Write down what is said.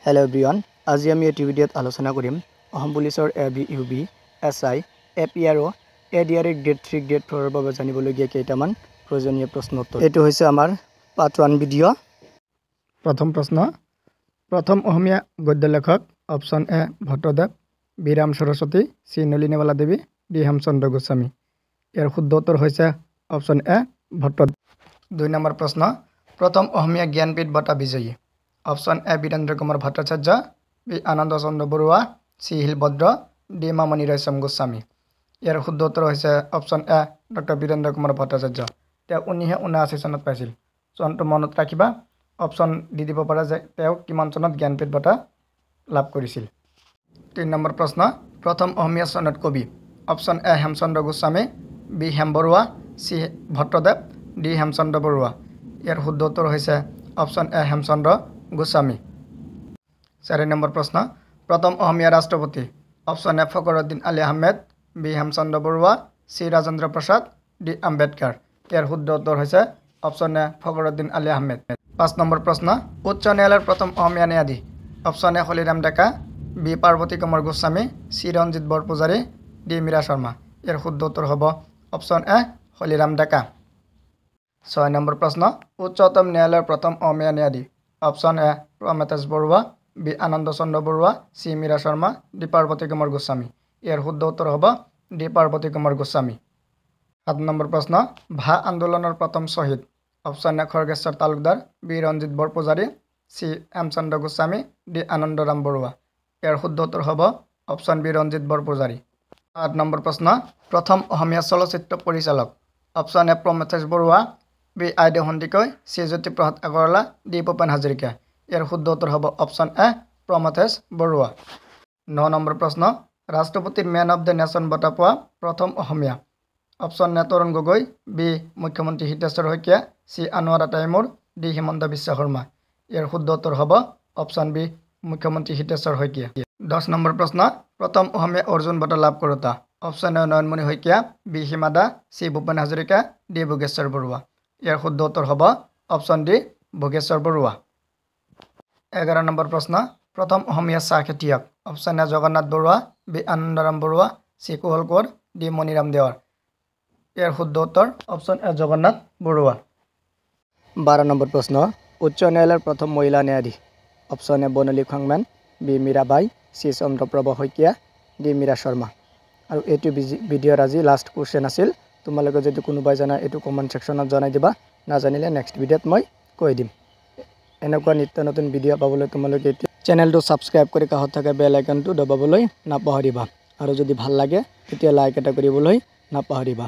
hello everyone आज आम ये भिडिओत आलोचना करिम अहोम पुलिसर ABUB SI APRO ADR grade 3 grade 4 বাবে জানিবলগীয়া কেইটামান প্ৰয়োজনীয় প্ৰশ্ন উত্তৰ এটো হৈছে আমাৰ পাৰ্ট 1 ভিডিও প্ৰথম প্ৰশ্ন প্ৰথম অসমীয়া গদ্য লেখক অপচন এ Bhattadev B Ram Saraswati C Nalinibala Devi D Hemchandra Goswami ইয়াৰ শুদ্ধ উত্তৰ হৈছে অপচন এ ভট্টদেৱ 2 নম্বৰ প্ৰশ্ন প্ৰথম অসমীয়া জ্ঞানপীঠ বঁটা বিজয়ী option A Birendra Kumar Bhattacharya B Ananda Chandra Barua C হিলভদ্র ডি মামনি রায়চম গোস্বামী ইয়াৰ শুদ্ধ উত্তৰ হৈছে option A doctor Birendra Kumar Bhattacharya তেওঁ 1979 চনত পাইছিল চনটো মনত ৰাখিবা অপশন দি দিব পাৰা যে তেওঁ কিমান চনত জ্ঞানপীঠ বঁটা লাভ কৰিছিল 3 নম্বৰ প্ৰশ্ন প্ৰথম অসমীয়া সনেট কবি option A Hemchandra Goswami B Hem Barua C Bhattadev D Hemchandra Barua ইয়াৰ শুদ্ধ উত্তৰ হৈছে option A Hemchandra Goswami 4 number প্ৰশ্ন প্ৰথম অসমীয়া ৰাষ্ট্ৰপতি option A Fakhruddin Ali Ahmed B Hemchandra Barua C Rajendra Prasad D Ambedkar ইয়াৰ শুদ্ধ উত্তৰ হৈছে option A Fakhruddin Ali Ahmed 5 number প্ৰশ্ন উচ্চ ন্যায়ালয়ৰ প্ৰথম অসমীয়া ন্যায়াধীশ option A Holiram Deka B Parbati Kumar Goswami C Ranjit Borpujari D Mira Sharma ইয়াৰ শুদ্ধ উত্তৰ হ'ব option A Holiram Deka 6 number প্ৰশ্ন উচ্চতম ন্যায়ালয়ৰ প্ৰথম অসমীয়া ন্যায়াধীশ option A Pramathesh Barua B Ananda Chandra Barua C Mira Sharma D Parbati Kumar Goswami ইয়াৰ শুদ্ধ উত্তৰ হ'ব ডি পাৰ্বতী কুমাৰ গোস্বামী 7 নম্বৰ প্ৰশ্ন ভা আন্দোলনৰ প্ৰথম শ্বহীদ option A Khargeswar Talukdar B Ranjit Borpujari C Hemchandra Goswami D Anandaram Barua ইয়াৰ শুদ্ধ উত্তৰ হ'ব option B Ranjit Borpujari 8 number প্ৰশ্ন প্ৰথম অসমীয়া চলচ্চিত্ৰ পৰিচালক option A Pramathesh Barua B Aideu Sandikai C Jyotiprasad Agarwala D Bhupen Hazarika ইয়াৰ শুদ্ধ উত্তৰ হ'ব option A Pramathesh Barua 9 number প্ৰশ্ন ৰাষ্ট্ৰপতিৰ মেন অফ দ্য নেশ্যন বঁটা পোৱা প্ৰথম Asomiya option A Tarun Gogoi B মুখ্যমন্ত্ৰী হিতেশ্বৰ শইকীয়া চি আনোৱাৰা তাইমুৰ ডি হিমন্ত বিশ্ব শৰ্মা ইয়াৰ শুদ্ধ উত্তৰ হ'ব অপশন বি মুখ্যমন্ত্ৰী হিতেশ্বৰ শইকীয়া 10 নম্বৰ প্ৰশ্ন প্ৰথম অসমীয়া অৰ্জুন বঁটা লাভ কৰোতা option A Nayanmoni Saikia B Hima C Bhupen Hazarika D Bhogeswar Barua ইয়াৰ শুদ্ধ উত্তৰ হ'ব option D Bhogeswar Barua 11 number প্ৰশ্ন প্ৰথম অসমীয়া চাহ খেতিয়ক option A Jagannath Barua B Anandaram Barua C Kushal Konwar D Maniram Dewan ইয়াৰ শুদ্ধ উত্তৰ option A Jagannath Barua 12 number প্ৰশ্ন উচ্চ ন্যায়ালয়ৰ প্ৰথম মহিলা ন্যায়াধীশ অপশন এ বনলী খাংমেন B Mirabai C Chandraprabha Saikia D Mira Sharma আৰু এইটো ভিডিঅ'ৰ আজি লাষ্ট কুৱেশ্যন আছিল তোমালোকে যদি কোনোবাই জানা এইটো কমেণ্ট সেকশ্যনত জনাই দিবা নাজানিলে নেক্সট ভিডিঅ'ত মই কৈ দিম এনেকুৱা নিত্য নতুন ভিডিঅ' পাবলৈ তোমালোকে চেনেলটো ছাবস্ক্ৰাইব কৰি কাষত থকা বেল আইকনটো দবাবলৈ নাপাহৰিবা আৰু যদি ভাল লাগে তেতিয়া লাইক এটা কৰিবলৈ নাপাহৰিবা